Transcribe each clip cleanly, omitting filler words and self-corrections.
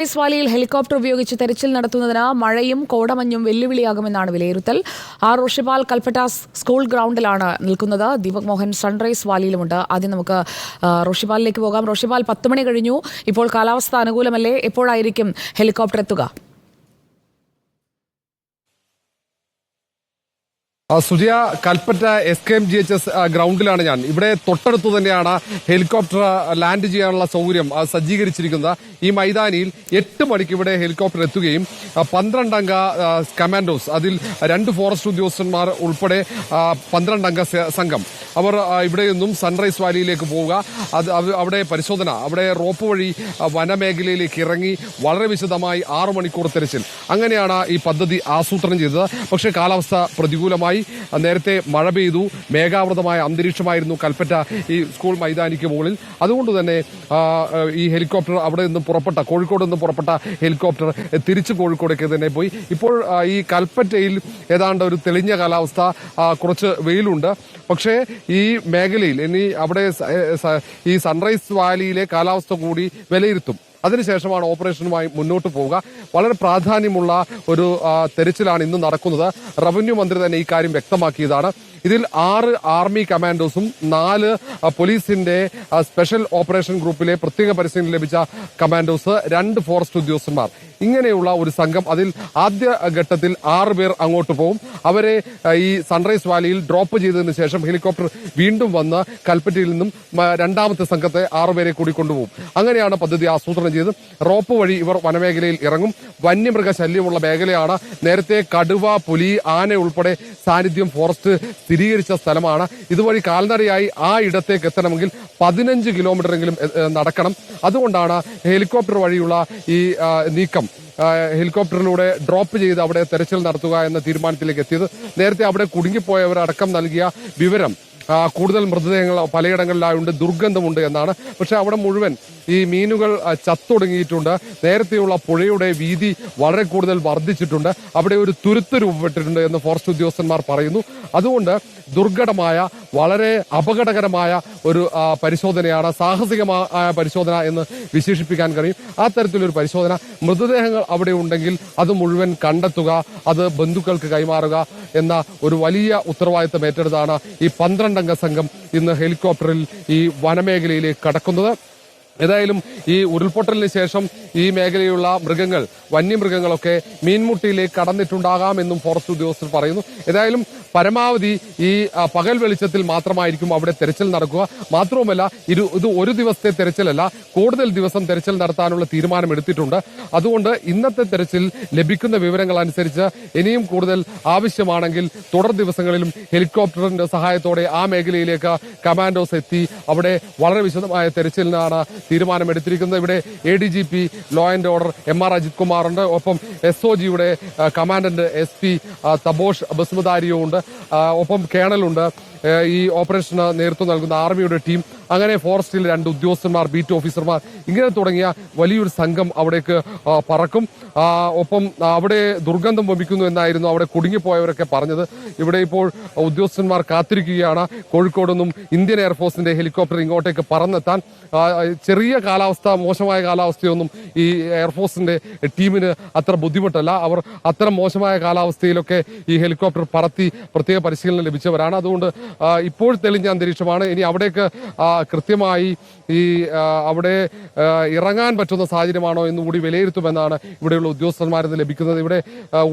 വാലിയിൽ helicopter ഉപയോഗിച്ച് തെരച്ചിൽ നടത്തുന്നതിന് മഴയും കോടമഞ്ഞും വെല്ലുവിളിയാകുമെന്നാണ് വിലയിരുത്തൽ. റോഷിപാൽ കൽപ്പറ്റ സ്കൂൾ ഗ്രൗണ്ടിലാണ് നിൽക്കുന്നത്. ദീപക് മോഹൻ സൺറൈസ് വാലിയിലുമുണ്ട്. ആദ്യം നമുക്ക് റോഷിപാലിലേക്ക് പോകാം. റോഷിപാൽ, 10 മണി കഴിഞ്ഞു. ഇപ്പോൾ കാലാവസ്ഥ അനുകൂലമല്ലേ? എപ്പോഴായിരിക്കും ഹെലികോപ്റ്റർ എത്തുക? സുജയ, കൽപ്പറ്റ SKMGHS ഗ്രൗണ്ടിലാണ് ഞാൻ. ഇവിടെ തൊട്ടടുത്ത് തന്നെയാണ് ഹെലികോപ്റ്റർ ലാൻഡ് ചെയ്യാനുള്ള സൗകര്യം സജ്ജീകരിച്ചിരിക്കുന്നത്. ഈ മൈതാനിയിൽ 8 മണിക്ക് ഇവിടെ ഹെലികോപ്റ്റർ എത്തുകയും 12 അംഗ കമാൻഡോസ്, അതിൽ 2 ഫോറസ്റ്റ് ഉദ്യോഗസ്ഥന്മാർ ഉൾപ്പെടെ 12 അംഗ സംഘം, അവർ ഇവിടെ നിന്നും സൺറൈസ് വാലിയിലേക്ക് പോവുക. അവിടെ പരിശോധന, അവിടെ റോപ്പ് വഴി വനമേഖലയിലേക്ക് ഇറങ്ങി വളരെ വിശദമായി 6 മണിക്കൂർ തെരച്ചിൽ, അങ്ങനെയാണ് ഈ പദ്ധതി ആസൂത്രണം ചെയ്തത്. പക്ഷേ കാലാവസ്ഥ പ്രതികൂലമായി. നേരത്തെ മഴ പെയ്തു, മേഘാവൃതമായ അന്തരീക്ഷമായിരുന്നു കൽപ്പറ്റ ഈ സ്കൂൾ മൈതാനിക്ക് മുകളിൽ. അതുകൊണ്ട് തന്നെ ഈ ഹെലികോപ്റ്റർ അവിടെ നിന്ന് കോഴിക്കോട് നിന്ന് പുറപ്പെട്ട ഹെലികോപ്റ്റർ തിരിച്ച് കോഴിക്കോടേക്ക് തന്നെ പോയി. ഇപ്പോൾ ഈ കൽപ്പറ്റയിൽ ഏതാണ്ട് ഒരു തെളിഞ്ഞ കാലാവസ്ഥ, കുറച്ച് വെയിലുണ്ട്. പക്ഷേ ഈ മേഖലയിൽ ഇനി അവിടെ ഈ സൺറൈസ് വാലിയിലെ കാലാവസ്ഥ കൂടി വിലയിരുത്തും. അതിനുശേഷമാണ് ഓപ്പറേഷനുമായി മുന്നോട്ട് പോവുക. വളരെ പ്രാധാന്യമുള്ള ഒരു തെരച്ചിലാണ് ഇന്ന് നടക്കുന്നത്. റവന്യൂ മന്ത്രി തന്നെ ഈ കാര്യം വ്യക്തമാക്കിയതാണ്. ഇതിൽ 6 ആർമി കമാൻഡോസും 4 പോലീസിന്റെ സ്പെഷ്യൽ ഓപ്പറേഷൻ ഗ്രൂപ്പിലെ പ്രത്യേക പരിശീലനം ലഭിച്ച കമാൻഡോസ്, 2 ഫോറസ്റ്റ് ഉദ്യോഗസ്ഥന്മാർ, ഇങ്ങനെയുള്ള ഒരു സംഘം. അതിൽ ആദ്യ ഘട്ടത്തിൽ 6 പേർ അങ്ങോട്ട് പോകും. അവരെ ഈ സൺറൈസ് വാലിയിൽ ഡ്രോപ്പ് ചെയ്തതിനു ശേഷം ഹെലികോപ്റ്റർ വീണ്ടും വന്ന് കൽപ്പറ്റയിൽ നിന്നും രണ്ടാമത്തെ സംഘത്തെ 6 പേരെ കൂടി കൊണ്ടുപോകും. അങ്ങനെയാണ് പദ്ധതി ആസൂത്രണം ചെയ്ത്. റോപ്പ് വഴി ഇവർ വനമേഖലയിൽ ഇറങ്ങും. വന്യമൃഗ ശല്യമുള്ള മേഖലയാണ്. നേരത്തെ കടുവ, പുലി, ആന ഉൾപ്പെടെ സാന്നിധ്യം ഫോറസ്റ്റ് സ്ഥിരീകരിച്ച സ്ഥലമാണ്. ഇതുവഴി കാൽനടയായി ആ ഇടത്തേക്ക് എത്തണമെങ്കിൽ 15 കിലോമീറ്ററെങ്കിലും നടക്കണം. അതുകൊണ്ടാണ് ഹെലികോപ്റ്റർ വഴിയുള്ള ഈ നീക്കം, ഹെലികോപ്റ്ററിലൂടെ ഡ്രോപ്പ് ചെയ്ത് അവിടെ തെരച്ചിൽ നടത്തുക എന്ന തീരുമാനത്തിലേക്ക് എത്തിയത്. നേരത്തെ അവിടെ കുടുങ്ങിപ്പോയവരടക്കം നൽകിയ വിവരം കൂടുതൽ മൃതദേഹങ്ങൾ പലയിടങ്ങളിലായുണ്ട്, ദുർഗന്ധമുണ്ട് എന്നാണ്. പക്ഷെ അവിടെ മുഴുവൻ ഈ മീനുകൾ ചത്തൊടുങ്ങിയിട്ടുണ്ട്. നേരത്തെയുള്ള പുഴയുടെ വീതി വളരെ കൂടുതൽ വർദ്ധിച്ചിട്ടുണ്ട്. അവിടെ ഒരു തുരുത്ത് രൂപപ്പെട്ടിട്ടുണ്ട് എന്ന് ഫോറസ്റ്റ് ഉദ്യോഗസ്ഥന്മാർ പറയുന്നു. അതുകൊണ്ട് ദുർഘടമായ, വളരെ അപകടകരമായ ഒരു പരിശോധനയാണ്, സാഹസികമായ പരിശോധന എന്ന് വിശേഷിപ്പിക്കാൻ കഴിയും. ആ തരത്തിലൊരു പരിശോധന. മൃതദേഹങ്ങൾ അവിടെ ഉണ്ടെങ്കിൽ അത് മുഴുവൻ കണ്ടെത്തുക, അത് ബന്ധുക്കൾക്ക് കൈമാറുക എന്ന ഒരു വലിയ ഉത്തരവാദിത്തം ഏറ്റെടുത്താണ് ഈ 12 അംഗ സംഘം ഇന്ന് ഹെലികോപ്റ്ററിൽ ഈ വനമേഖലയിലേക്ക് കടക്കുന്നത്. ഏതായാലും ഈ ഉരുൾപൊട്ടലിന് ശേഷം ഈ മേഖലയിലുള്ള മൃഗങ്ങൾ, വന്യമൃഗങ്ങളൊക്കെ മീൻമുട്ടിയിലേക്ക് കടന്നിട്ടുണ്ടാകാമെന്നും ഫോറസ്റ്റ് ഉദ്യോഗസ്ഥർ പറയുന്നു. ഏതായാലും പരമാവധി ഈ പകൽ വെളിച്ചത്തിൽ മാത്രമായിരിക്കും അവിടെ തെരച്ചിൽ നടക്കുക. മാത്രവുമല്ല, ഇത് ഒരു ദിവസത്തെ തെരച്ചിലല്ല, കൂടുതൽ ദിവസം തെരച്ചിൽ നടത്താനുള്ള തീരുമാനം എടുത്തിട്ടുണ്ട്. അതുകൊണ്ട് ഇന്നത്തെ തെരച്ചിൽ ലഭിക്കുന്ന വിവരങ്ങൾ അനുസരിച്ച് ഇനിയും കൂടുതൽ ആവശ്യമാണെങ്കിൽ തുടർ ദിവസങ്ങളിലും ഹെലികോപ്റ്ററിന്റെ സഹായത്തോടെ ആ മേഖലയിലേക്ക് കമാൻഡോസ് എത്തി അവിടെ വളരെ വിശദമായ തെരച്ചിലിനാണ് തീരുമാനമെടുത്തിരിക്കുന്നത്. ഇവിടെ ADGP law and order MR Ajith കുമാറുണ്ട്. ഒപ്പം SOGയുടെ കമാൻഡന്റ് SP തബോഷ് ബസ്മദാരിയും ഉണ്ട്. ഒപ്പം കേണലുണ്ട്. ഈ ഓപ്പറേഷന് നേതൃത്വം നൽകുന്ന ആർമിയുടെ ടീം, അങ്ങനെ ഫോറസ്റ്റിൽ 2 ഉദ്യോഗസ്ഥന്മാർ, ബീറ്റ് ഓഫീസർമാർ, ഇങ്ങനെ തുടങ്ങിയ വലിയൊരു സംഘം അവിടേക്ക് പറക്കും. ഒപ്പം അവിടെ ദുർഗന്ധം വമിക്കുന്നു എന്നായിരുന്നു അവിടെ കുടുങ്ങിപ്പോയവരൊക്കെ പറഞ്ഞത്. ഇവിടെ ഇപ്പോൾ ഉദ്യോഗസ്ഥന്മാർ കാത്തിരിക്കുകയാണ്. കോഴിക്കോട് നിന്നും ഇന്ത്യൻ എയർഫോഴ്സിന്റെ ഹെലികോപ്റ്റർ ഇങ്ങോട്ടേക്ക് പറന്നെത്താൻ. ചെറിയ കാലാവസ്ഥ, മോശമായ കാലാവസ്ഥയൊന്നും ഈ എയർഫോഴ്സിന്റെ ടീമിന് അത്ര ബുദ്ധിമുട്ടല്ല. അവർ അത്തരം മോശമായ കാലാവസ്ഥയിലൊക്കെ ഈ ഹെലികോപ്റ്റർ പറത്തി പ്രത്യേക പരിശീലനം ലഭിച്ചവരാണ്. അതുകൊണ്ട് ഇപ്പോൾ തെളിഞ്ഞ അന്തരീക്ഷമാണ്. ഇനി അവിടേക്ക് കൃത്യമായി ഈ അവിടെ ഇറങ്ങാൻ പറ്റുന്ന സാഹചര്യമാണോ എന്നുകൂടി വിലയിരുത്തുമെന്നാണ് ഇവിടെയുള്ള ഉദ്യോഗസ്ഥന്മാരിൽ നിന്ന് ലഭിക്കുന്നത്. ഇവിടെ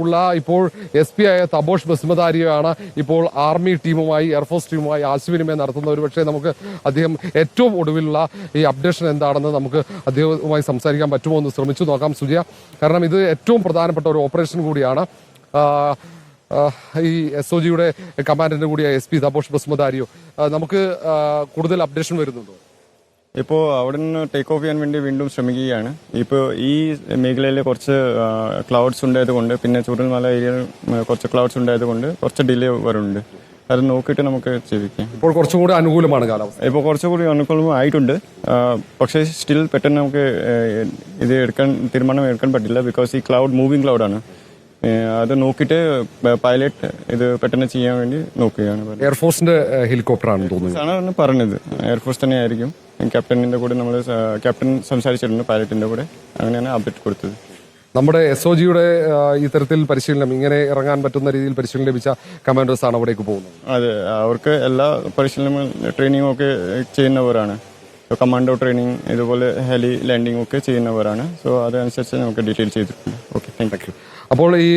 ഉള്ള ഇപ്പോൾ SP ആയ തബോഷ് ബസ്മദാരിയാണ് ഇപ്പോൾ ആർമി ടീമുമായി, എയർഫോഴ്സ് ടീമുമായി ആശയവിനിമയം നടത്തുന്നത്. ഒരുപക്ഷെ നമുക്ക് അദ്ദേഹം ഏറ്റവും ഒടുവിലുള്ള ഈ അപ്ഡേഷൻ എന്താണെന്ന് നമുക്ക് അദ്ദേഹവുമായി സംസാരിക്കാൻ പറ്റുമോ എന്ന് ശ്രമിച്ചു നോക്കാം സുജയ. കാരണം ഇത് ഏറ്റവും പ്രധാനപ്പെട്ട ഒരു ഓപ്പറേഷൻ കൂടിയാണ്. ഈ SOGയുടെ കമാൻഡന്റ് കൂടിയായ SP തബോഷ് ബസ്മദാരിയോ, നമുക്ക് കൂടുതൽ അപ്ഡേഷൻ വരുന്നുണ്ടോ? ഇപ്പോൾ അവിടെ നിന്ന് ടേക്ക് ഓഫ് ചെയ്യാൻ വേണ്ടി വീണ്ടും ശ്രമിക്കുകയാണ്. ഇപ്പോൾ ഈ മേഖലയിൽ കുറച്ച് ക്ലൗഡ്സ് ഉണ്ടായതുകൊണ്ട്, പിന്നെ ചൂരൽമല ഏരിയയിൽ കുറച്ച് ക്ലൗഡ്സ് ഉണ്ടായതുകൊണ്ട് കുറച്ച് ഡിലേ വരുന്നുണ്ട്. അത് നോക്കിയിട്ട് നമുക്ക് ചെയ്യിക്കാം. ഇപ്പോൾ കുറച്ചുകൂടി അനുകൂലമാണ് കാലാവസ്ഥ. ഇപ്പോൾ കുറച്ചുകൂടി അനുകൂലമായിട്ടുണ്ട്. പക്ഷേ സ്റ്റിൽ പെട്ടെന്ന് നമുക്ക് ഇത് തീരുമാനം എടുക്കാൻ പറ്റില്ല. ബിക്കോസ് ഈ ക്ലൗഡ് മൂവിംഗ് ക്ലൗഡാണ്. അത് നോക്കിയിട്ട് പൈലറ്റ് ഇത് പെട്ടെന്ന് ചെയ്യാൻ വേണ്ടി നോക്കുകയാണ്. എയർഫോഴ്സിന്റെ ഹെലികോപ്റ്റർ ആണെന്ന് തോന്നുന്നു പറഞ്ഞത്. എയർഫോഴ്സ് തന്നെ ആയിരിക്കും. ക്യാപ്റ്റനിൻ്റെ കൂടെ നമ്മൾ ക്യാപ്റ്റൻ സംസാരിച്ചിട്ടുണ്ട് പൈലറ്റിൻ്റെ കൂടെ, അങ്ങനെയാണ് അപ്ഡേറ്റ് കൊടുത്തത്. നമ്മുടെ SOGയുടെ ഇത്തരത്തിൽ പരിശീലനം ഇങ്ങനെ ഇറങ്ങാൻ പറ്റുന്ന രീതിയിൽ പരിശീലനം ലഭിച്ച കമാൻഡോസ് ആണ് അവിടേക്ക് പോകുന്നത്. അതെ, അവർക്ക് എല്ലാ പരിശീലനവും ട്രെയിനിങ്ങും ഒക്കെ ചെയ്യുന്നവരാണ്. കമാൻഡോ ട്രെയിനിങ് ഇതുപോലെ ഹെലി ലാൻഡിംഗ് ഒക്കെ ചെയ്യുന്നവരാണ്. സോ അതനുസരിച്ച് നമുക്ക് ഡീറ്റെയിൽ ചെയ്തിട്ടുണ്ട്. Okay, thank you. അപ്പോൾ ഈ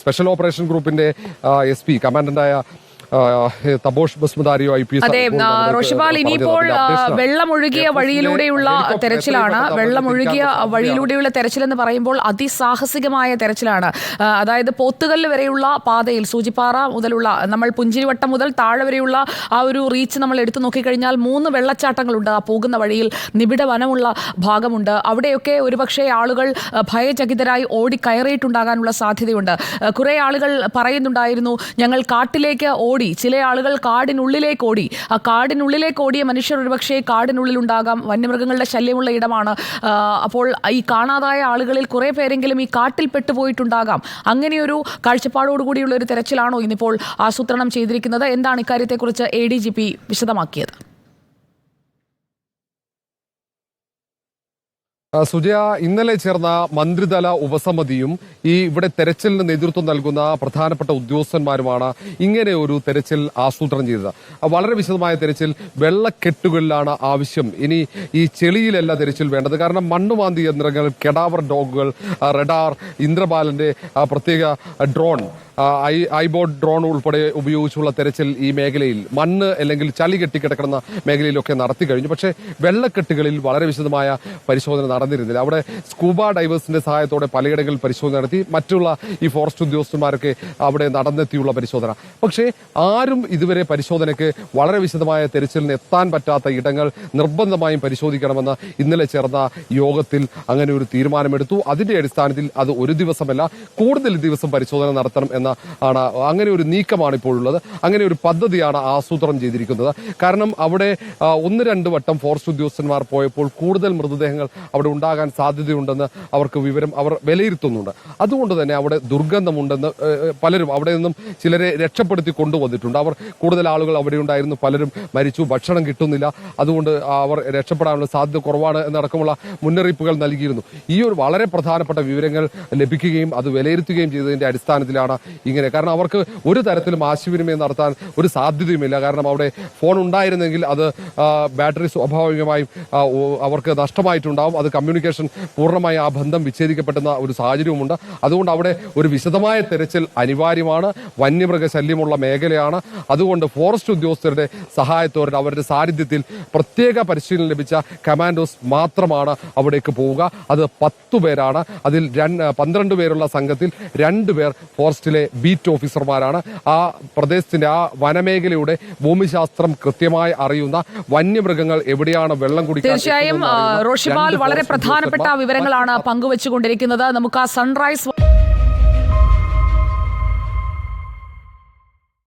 സ്പെഷ്യൽ ഓപ്പറേഷൻ ഗ്രൂപ്പിന്റെ SP കമാൻഡന്റായ തബോഷ് ബസ്മദാരിയോ IPS. അതെ റോഷിപാൽ, ഇനിയിപ്പോൾ വെള്ളമൊഴുകിയ വഴിയിലൂടെയുള്ള തെരച്ചിലാണ്. വെള്ളമൊഴുകിയ വഴിയിലൂടെയുള്ള തെരച്ചിൽ എന്ന് പറയുമ്പോൾ അതിസാഹസികമായ തെരച്ചിലാണ്. അതായത് പോത്തുകല്ല് വരെയുള്ള പാതയിൽ സൂചിപ്പാറ മുതലുള്ള നമ്മൾ പുഞ്ചിരിവട്ടം മുതൽ താഴെ വരെയുള്ള ആ ഒരു റീച്ച് നമ്മൾ എടുത്തു നോക്കിക്കഴിഞ്ഞാൽ 3 വെള്ളച്ചാട്ടങ്ങളുണ്ട്. ആ പോകുന്ന വഴിയിൽ നിബിഡ വനമുള്ള ഭാഗമുണ്ട്. അവിടെയൊക്കെ ഒരുപക്ഷെ ആളുകൾ ഭയചകിതരായി ഓടിക്കയറിയിട്ടുണ്ടാകാനുള്ള സാധ്യതയുണ്ട്. കുറേ ആളുകൾ പറയുന്നുണ്ടായിരുന്നു ഞങ്ങൾ കാട്ടിലേക്ക് ഓടി, ചില ആളുകൾ കാടിനുള്ളിലേക്ക് ഓടി. ആ കാടിനുള്ളിലേക്ക് ഓടിയ മനുഷ്യർ ഒരുപക്ഷെ കാടിനുള്ളിലുണ്ടാകാം. വന്യമൃഗങ്ങളുടെ ശല്യമുള്ള ഇടമാണ്. അപ്പോൾ ഈ കാണാതായ ആളുകളിൽ കുറേ പേരെങ്കിലും ഈ കാട്ടിൽ പെട്ടുപോയിട്ടുണ്ടാകാം. അങ്ങനെയൊരു കാഴ്ചപ്പാടോടുകൂടിയുള്ള ഒരു തെരച്ചിലാണോ ഇന്നിപ്പോൾ ആസൂത്രണം ചെയ്തിരിക്കുന്നത്? എന്താണ് ഇക്കാര്യത്തെക്കുറിച്ച് ADGP വിശദമാക്കിയത്? സുജയ, ഇന്നലെ ചേർന്ന മന്ത്രിതല ഉപസമിതിയും ഇവിടെ തെരച്ചിലിന് നേതൃത്വം നൽകുന്ന പ്രധാനപ്പെട്ട ഉദ്യോഗസ്ഥന്മാരുമാണ് ഇങ്ങനെ ഒരു തെരച്ചിൽ ആസൂത്രണം ചെയ്തത്. വളരെ വിശദമായ തെരച്ചിൽ വെള്ളക്കെട്ടുകളിലാണ് ആവശ്യം. ഇനി ഈ ചെളിയിലല്ല തെരച്ചിൽ വേണ്ടത്. കാരണം മണ്ണുമാന്തി യന്ത്രങ്ങൾ, കെഡാവർ ഡോഗുകൾ, റഡാർ, ഇന്ദ്രബാലന്റെ പ്രത്യേക ഡ്രോൺ, ഐബോട്ട് ഡ്രോൺ ഉൾപ്പെടെ ഉപയോഗിച്ചുള്ള തെരച്ചിൽ ഈ മേഖലയിൽ മണ്ണ് അല്ലെങ്കിൽ ചളി കെട്ടിക്കിടക്കുന്ന മേഖലയിലൊക്കെ നടത്തി കഴിഞ്ഞു. പക്ഷേ വെള്ളക്കെട്ടുകളിൽ വളരെ വിശദമായ പരിശോധന നടന്നിരുന്നില്ല. അവിടെ സ്കൂബ ഡൈവേഴ്സിന്റെ സഹായത്തോടെ പലയിടങ്ങളിൽ പരിശോധന നടത്തി. മറ്റുള്ള ഈ ഫോറസ്റ്റ് ഉദ്യോഗസ്ഥന്മാരൊക്കെ അവിടെ നടന്നെത്തിയുള്ള പരിശോധന. പക്ഷേ ആരും ഇതുവരെ പരിശോധനയ്ക്ക് വളരെ വിശദമായ തെരച്ചിലിന് എത്താൻ പറ്റാത്ത ഇടങ്ങൾ നിർബന്ധമായും പരിശോധിക്കണമെന്ന് ഇന്നലെ ചേർന്ന യോഗത്തിൽ അങ്ങനെ ഒരു തീരുമാനമെടുത്തു. അതിന്റെ അടിസ്ഥാനത്തിൽ അത് ഒരു ദിവസമല്ല, കൂടുതൽ ദിവസം പരിശോധന നടത്തണം എന്ന അങ്ങനെ ഒരു നീക്കമാണ് ഇപ്പോൾ ഉള്ളത്. അങ്ങനെ ഒരു പദ്ധതിയാണ് ആസൂത്രണം ചെയ്തിരിക്കുന്നത്. കാരണം അവിടെ 1-2 വട്ടം ഫോറസ്റ്റ് ഉദ്യോഗസ്ഥന്മാർ പോയപ്പോൾ കൂടുതൽ മൃതദേഹങ്ങൾ അവിടെ ഉണ്ടാകാൻ സാധ്യതയുണ്ടെന്ന് അവർക്ക് വിവരം അവർ വിലയിരുത്തുന്നുണ്ട്. അതുകൊണ്ട് തന്നെ അവിടെ ദുർഗന്ധമുണ്ടെന്ന് പലരും അവിടെ നിന്നും ചിലരെ രക്ഷപ്പെടുത്തി കൊണ്ടുവന്നിട്ടുണ്ട്. അവർ കൂടുതൽ ആളുകൾ അവിടെ ഉണ്ടായിരുന്നു, പലരും മരിച്ചു, ഭക്ഷണം കിട്ടുന്നില്ല, അതുകൊണ്ട് അവർ രക്ഷപ്പെടാനുള്ള സാധ്യത കുറവാണ് എന്നടക്കമുള്ള മുന്നറിയിപ്പുകൾ നൽകിയിരുന്നു. ഈ ഒരു വളരെ പ്രധാനപ്പെട്ട വിവരങ്ങൾ ലഭിക്കുകയും അത് വിലയിരുത്തുകയും ചെയ്തതിന്റെ അടിസ്ഥാനത്തിലാണ് ഇങ്ങനെ. കാരണം അവർക്ക് ഒരു തരത്തിലും ആശയവിനിമയം നടത്താൻ ഒരു സാധ്യതയുമില്ല. കാരണം അവിടെ ഫോൺ ഉണ്ടായിരുന്നെങ്കിൽ അത് ബാറ്ററി സ്വാഭാവികമായും അവർക്ക് നഷ്ടമായിട്ടുണ്ടാവും. അത് കമ്മ്യൂണിക്കേഷൻ പൂർണ്ണമായി ആ ബന്ധം വിച്ഛേദിക്കപ്പെടുന്ന ഒരു സാഹചര്യവുമുണ്ട്. അതുകൊണ്ട് അവിടെ ഒരു വിശദമായ തെരച്ചിൽ അനിവാര്യമാണ്. വന്യമൃഗ ശല്യമുള്ള മേഖലയാണ്. അതുകൊണ്ട് ഫോറസ്റ്റ് ഉദ്യോഗസ്ഥരുടെ സഹായത്തോടെ അവരുടെ സാന്നിധ്യത്തിൽ പ്രത്യേക പരിശീലനം ലഭിച്ച കമാൻഡോസ് മാത്രമാണ് അവിടേക്ക് പോവുക. അത് 10 പേരാണ്. അതിൽ 12 പേരുള്ള സംഘത്തിൽ 2 പേർ ഫോറസ്റ്റിലെ ബീറ്റ് ഓഫീസർമാരാണ്. ആ പ്രദേശത്തിന്റെ ആ വനമേഖലയുടെ ഭൂമിശാസ്ത്രം കൃത്യമായി അറിയുന്ന, വന്യമൃഗങ്ങൾ എവിടെയാണ് വെള്ളം കുടിക്കാൻ. തീർച്ചയായും റോഷിപാൽ വളരെ പ്രധാനപ്പെട്ട വിവരങ്ങളാണ് പങ്കുവച്ചുകൊണ്ടിരിക്കുന്നത്. നമുക്ക് ആ സൺറൈസ്